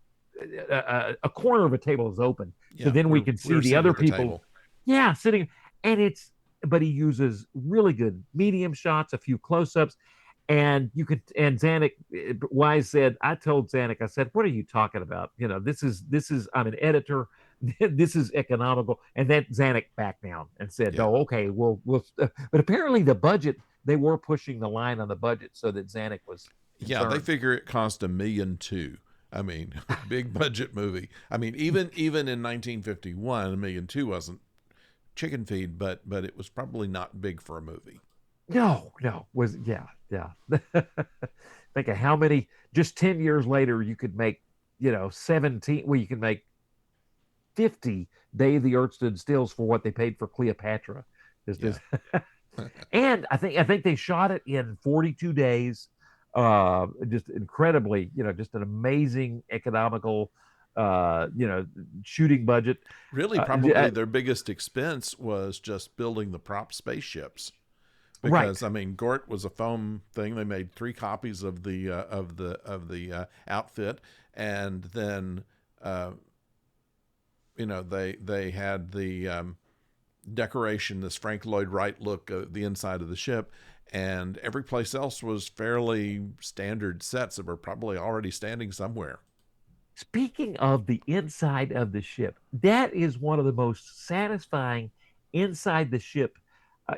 a corner of a table is open. So Yeah. then we We're can see we're the sitting other at the people, table. yeah, sitting, and but he uses really good medium shots, a few close-ups, and and Zanuck Wise said, I told Zanuck, I said, what are you talking about? This is I'm an editor, this is economical, and then Zanuck backed down and said, Yeah. no, okay, we'll. But apparently the budget, they were pushing the line on the budget so that Zanuck was Yeah. They concerned. figure it cost $1.2 million. I mean, big budget movie. I mean, even in 1951, $1.2 million wasn't chicken feed, but it was probably not big for a movie. No, was yeah, yeah. Think of how many just 10 years later you could make, 17, well, you can make 50 Day of the Earth Stood Stills for what they paid for Cleopatra. Just Yeah. as, and I think they shot it in 42 days. Just incredibly, just an amazing economical shooting budget. Really, probably their biggest expense was just building the prop spaceships. Right. Because I mean, Gort was a foam thing. They made 3 copies of the outfit, and then they had the decoration, this Frank Lloyd Wright look, the inside of the ship, and every place else was fairly standard sets that were probably already standing somewhere. Speaking of the inside of the ship, that is one of the most satisfying inside the ship,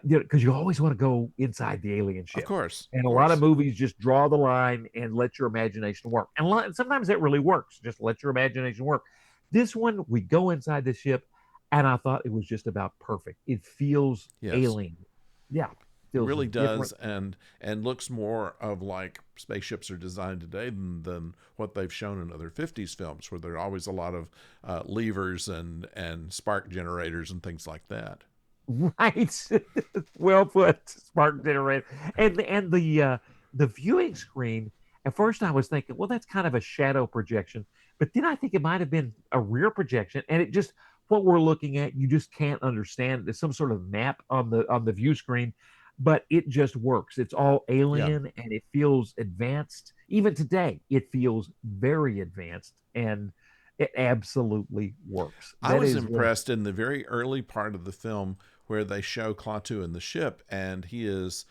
because you always want to go inside the alien Of ship. course, And of a lot of course. movies just draw the line and let your imagination work. And sometimes that really works. Just let your imagination work. This one, we go inside the ship, and I thought it was just about perfect. It feels Yes. alien. Yeah, It feels really does, different. and looks more of like spaceships are designed today than what they've shown in other '50s films, where there are always a lot of levers and spark generators and things like that. Right. Well put, spark generator. And the viewing screen, at first I was thinking, well, that's kind of a shadow projection. But then I think it might have been a rear projection. And it just what we're looking at, you just can't understand. There's some sort of map on the view screen, but it just works. It's all Yeah, alien and it feels advanced. Even today, it feels very advanced and it absolutely works. I That was is one. impressed in the very early part of the film where they show Klaatu in the ship, and he is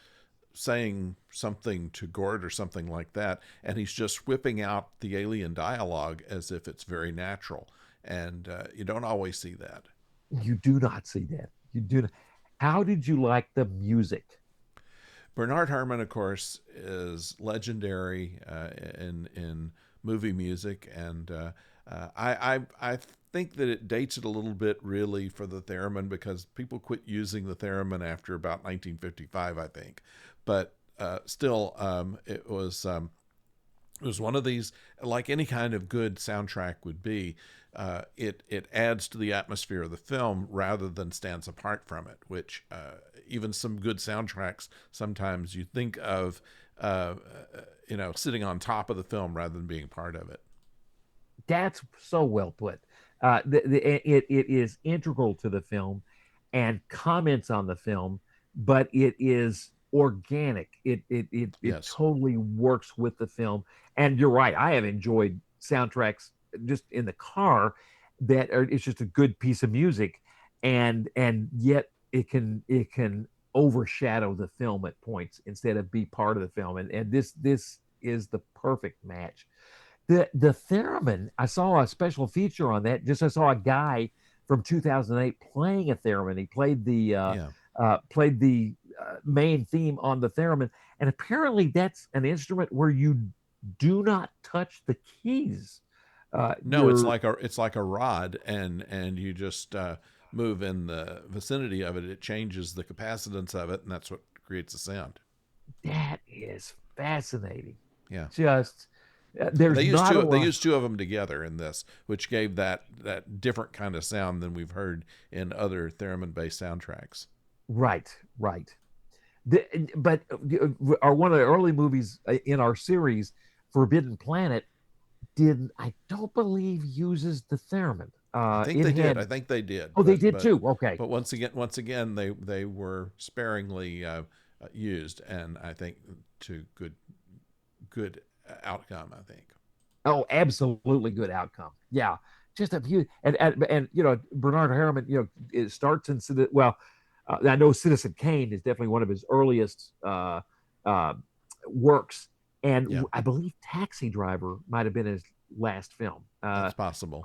saying something to Gord or something like that, and he's just whipping out the alien dialogue as if it's very natural, and you don't always see that. You do not see that. You do not. How did you like the music? Bernard Herrmann, of course, is legendary in movie music, and I think that it dates it a little bit, really, for the theremin, because people quit using the theremin after about 1955, I think. But still, it was one of these, like any kind of good soundtrack would be. It adds to the atmosphere of the film rather than stands apart from it. Which even some good soundtracks, sometimes you think of, uh, sitting on top of the film rather than being part of it. That's so well put. It is integral to the film and comments on the film, but it is organic. It Yes. totally works with the film. And you're right. I have enjoyed soundtracks just in the car. it's just a good piece of music, and yet it can overshadow the film at points instead of be part of the film, and this is the perfect match. The theremin, I saw a special feature on that. Just I saw a guy from 2008 playing a theremin. He Yeah. played the main theme on the theremin, and apparently that's an instrument where you do not touch the keys. No, You're it's like a rod, and you just move in the vicinity of it. It changes the capacitance of it, and that's what creates the sound. That is fascinating. Yeah. Just there's not a They lot. used two of them together in this, which gave that different kind of sound than we've heard in other theremin based soundtracks. Right, right. But our one of the early movies in our series, Forbidden Planet, did I don't believe uses the theremin. I think It they did. had I think they did, oh they did too. Okay, but once again, they were sparingly used, and I think to good outcome. I think. oh absolutely good outcome. Yeah, just a few and you know Bernard Herrmann. You know it starts in well, I know Citizen Kane is definitely one of his earliest uh, works, and Yeah, I believe Taxi Driver might have been his last film. that's possible.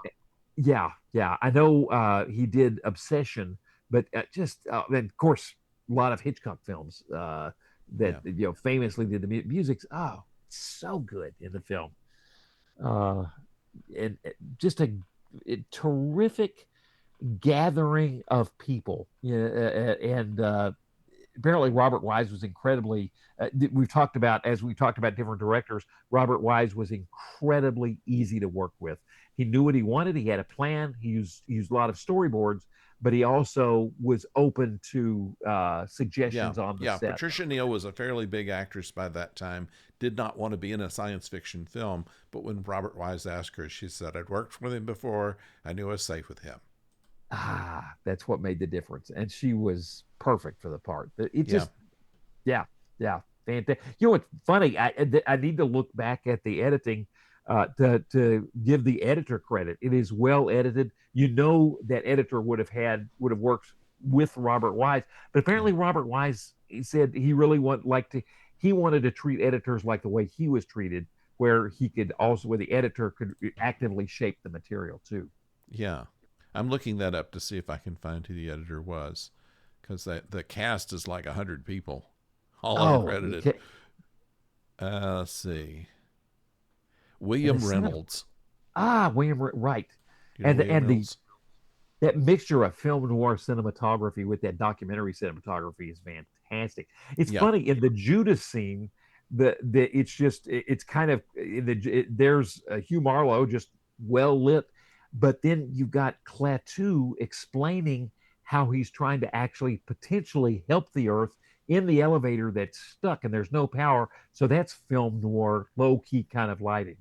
Yeah, yeah. I know he did Obsession, but just and of course a lot of Hitchcock films that Yeah. you know famously did the music's oh so good in the film, uh, and just a terrific gathering of people. You know, and apparently Robert Wise was incredibly. We've talked about as we talked about different directors. Robert Wise was incredibly easy to work with. He knew what he wanted. He had a plan. He used a lot of storyboards, but he also was open to Yeah, suggestions on the yeah. set. Patricia Neal was a fairly big actress by that time. Did not want to be in a science fiction film, but when Robert Wise asked her, she said, "I'd worked with him before. I knew I was safe with him." That's what made the difference, and she was perfect for the part. It Yeah, just yeah, yeah, fantastic. You know what's funny? I need to look back at the editing to give the editor credit. It is well edited. You know that editor would have worked with Robert Wise, but yeah, apparently Robert Wise he said he really he wanted to treat editors like the way he was treated, where the editor could actively shape the material too. yeah. I'm looking that up to see if I can find who the editor was, because the cast is like 100 people, all Oh, uncredited. okay. Let's see. And the William cinema. Reynolds. William, right, Do you know William and the Reynolds? that mixture of film noir cinematography with that documentary cinematography is fantastic. It's Yeah, funny in the Judas scene, it's just it's kind of there's Hugh Marlowe just well lit, but then you've got Klaatu explaining how he's trying to actually potentially help the Earth in the elevator that's stuck and there's no power. So that's film noir, low key kind of lighting.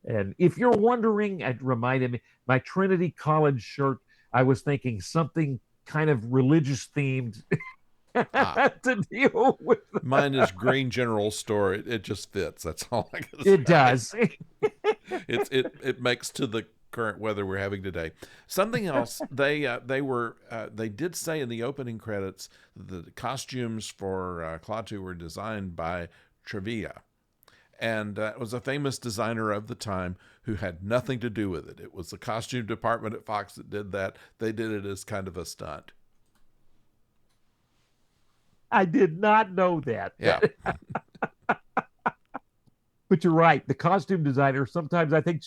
And if you're wondering, it reminded me my Trinity College shirt. I was thinking something kind of religious themed ah, to deal with. mine is Green General Store. It just fits. That's all I can It say. does. It makes to the current weather we're having today. Something else they did say in the opening credits that the costumes for Klaatu were designed by Trevia, and it was a famous designer of the time who had nothing to do with it. It was the costume department at Fox that did that. They did it as kind of a stunt. I did not know that. Yeah, But you're right. The costume designer, sometimes I think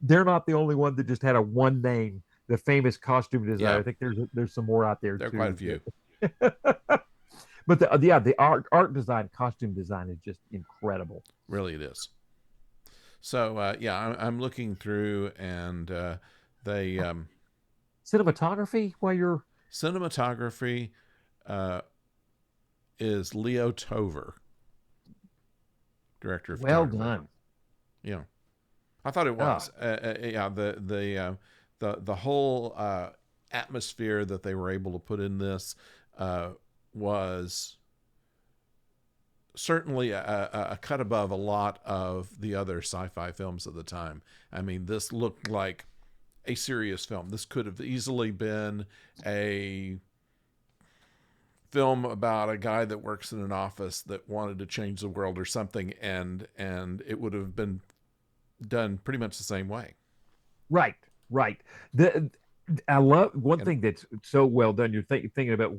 they're not the only one that just had a one name, the famous costume designer. yeah, I think there's some more out there there are quite a too. few. But the art design, costume design is just incredible. Really, it is. So yeah, I'm looking through, and they Cinematography, while you're cinematography uh, is Leo Tover, director of well photography. done. Yeah, I thought it Oh, was. Yeah, the whole atmosphere that they were able to put in this was certainly a cut above a lot of the other sci-fi films of the time. I mean, this looked like a serious film. This could have easily been a film about a guy that works in an office that wanted to change the world or something, and it would have been done pretty much the same way. Right, right. The I love one And thing that's so well done. You're thinking about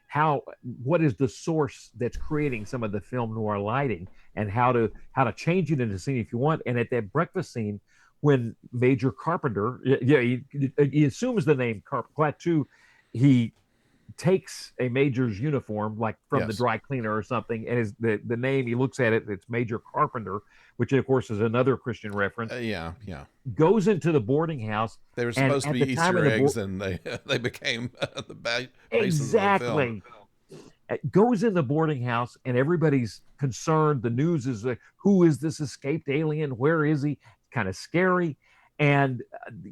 how what is the source that's creating some of the film noir lighting, and how to change it into the scene if you want. And at that breakfast scene, when Major Carpenter, yeah, he assumes the name Klaatu, he takes a major's uniform, like from the yes, dry cleaner or something, and is the name, he looks at it, it's Major Carpenter, which of course is another Christian reference. yeah, yeah. Goes into the boarding house, They were and supposed to at be the time of Easter the eggs, and they became basis of the film. exactly, goes in the boarding house, and everybody's concerned. The news is like, who is this escaped alien? Where is he? Kind of scary. And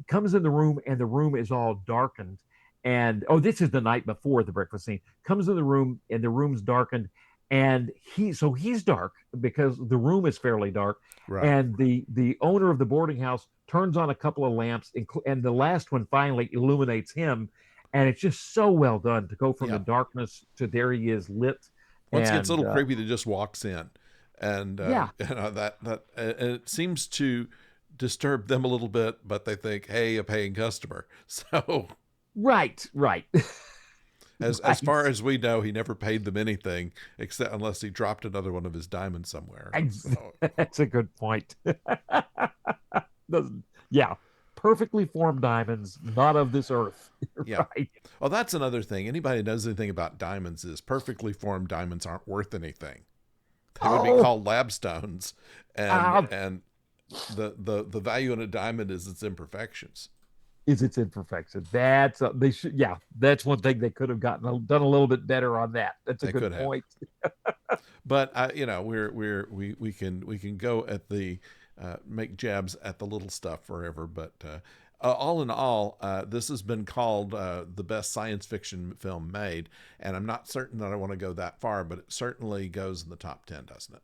comes in the room, and the room is all darkened. And oh, this is the night before the breakfast scene. Comes in the room, and the room's darkened. And he's dark because the room is fairly dark. Right. And the owner of the boarding house turns on a couple of lamps, and the last one finally illuminates him, and it's just so well done to go from the Yeah. darkness to there he is lit. Once it gets a And little creepy, that just walks in, and yeah, that and it seems to disturb them a little bit, but they think, hey, a paying customer. So right. as Right. far as we know, he never paid them anything except unless he dropped another one of his diamonds somewhere. So That's a good point. Yeah, perfectly formed diamonds, not of this earth. yeah. Right. Well, that's another thing. Anybody who knows anything about diamonds is perfectly formed diamonds aren't worth anything. They would be Oh, called lab stones, and uh, the value in a diamond is its imperfections. is its imperfection. That's they should. Yeah, that's one thing they could have done a little bit better on that. That's a They good could have, point. but we can go at the make jabs at the little stuff forever. But all in all, this has been called the best science fiction film made, and I'm not certain that I want to go that far, but it certainly goes in the top 10, doesn't it?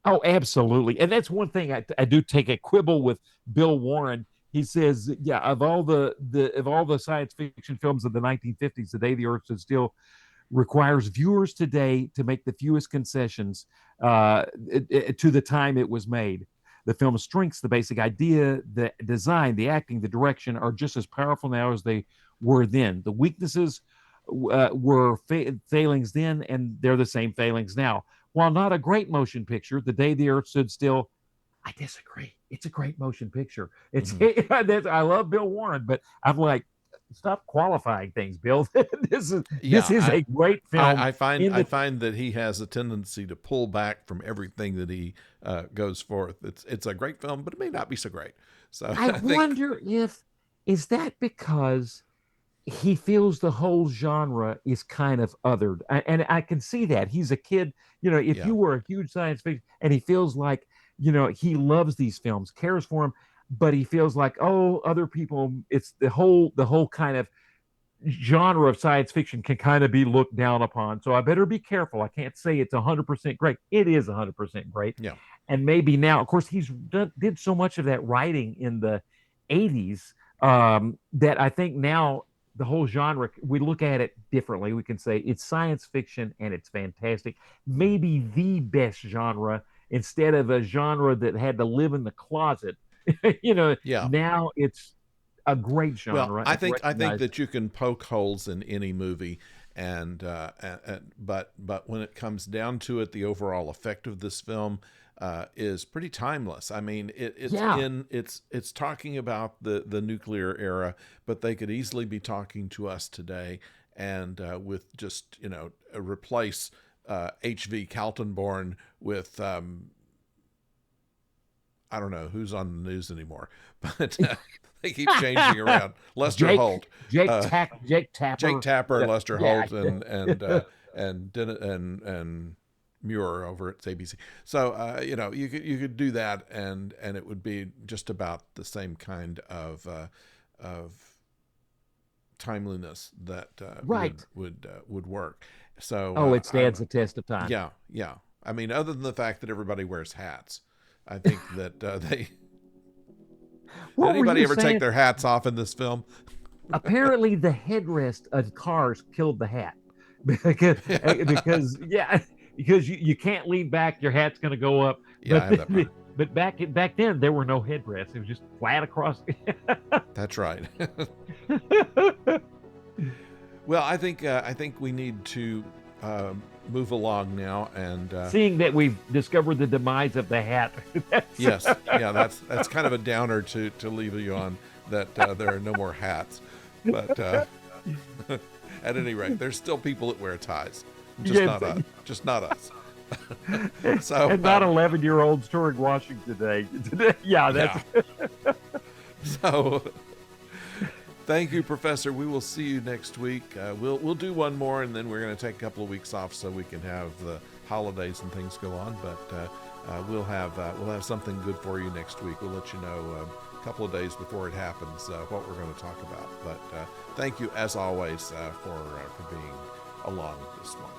Oh, absolutely. And that's one thing I do take a quibble with Bill Warren. He says, yeah, of all the science fiction films of the 1950s, The Day the Earth Stood Still requires viewers today to make the fewest concessions to the time it was made. The film's strengths, the basic idea, the design, the acting, the direction are just as powerful now as they were then. The weaknesses were failings then, and they're the same failings now. While not a great motion picture, The Day the Earth Stood Still, I disagree. It's a great motion picture. Mm-hmm. I love Bill Warren, but I'm like, stop qualifying things, Bill. This Yeah, is a great film. I find that he has a tendency to pull back from everything that he goes forth. It's a great film, but it may not be so great. So I I think, wonder if is that because he feels the whole genre is kind of othered. And I can see that. He's a kid, if yeah, you were a huge science fiction and he feels like, he loves these films, cares for them, but he feels like, oh, other people, it's the whole kind of genre of science fiction can kind of be looked down upon. So I better be careful. I can't say it's 100% great. It is 100% great. yeah, And maybe now, of course, did so much of that writing in the 80s, that I think now the whole genre, we look at it differently. We can say it's science fiction and it's fantastic. Maybe the best genre instead of a genre that had to live in the closet. yeah. Now it's a great Well, genre. I It's think recognized. that you can poke holes in any movie, but when it comes down to it, the overall effect of this film is pretty timeless. I mean, Yeah. it's talking about the nuclear era, but they could easily be talking to us today, and with just replace H.V. Kaltenborn with I don't know who's on the news anymore, but they keep changing around. Lester Jake, Holt, uh, Jake Tapper. Jake Tapper, Lester Yeah. Holt, and Muir over at ABC. So you could do that, and it would be just about the same kind of timeliness that Right. would work. So Oh, it stands the test of time. yeah, yeah. I mean, other than the fact that everybody wears hats, I think that Did What were anybody you ever take saying? their hats off in this film? Apparently, the headrest of cars killed the hat because yeah, because you can't lean back, your hat's going to go up. Yeah, I But have that part. but back then there were no headrests; it was just flat across. That's right. Well, I think we need to move along now, and Seeing that we've discovered the demise of the hat, yes, yeah, that's kind of a downer to leave you on, that there are no more hats, but at any rate, there's still people that wear ties, just yes, not us, just not us. So and not 11-year-olds touring Washington today. Yeah, that's yeah, so thank you, Professor. We will see you next week. We'll do one more, and then we're going to take a couple of weeks off so we can have the holidays and things go on. But we'll have something good for you next week. We'll let you know a couple of days before it happens what we're going to talk about. But thank you, as always, for being along this morning.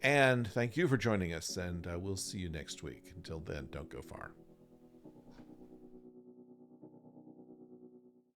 And thank you for joining us, and we'll see you next week. Until then, don't go far.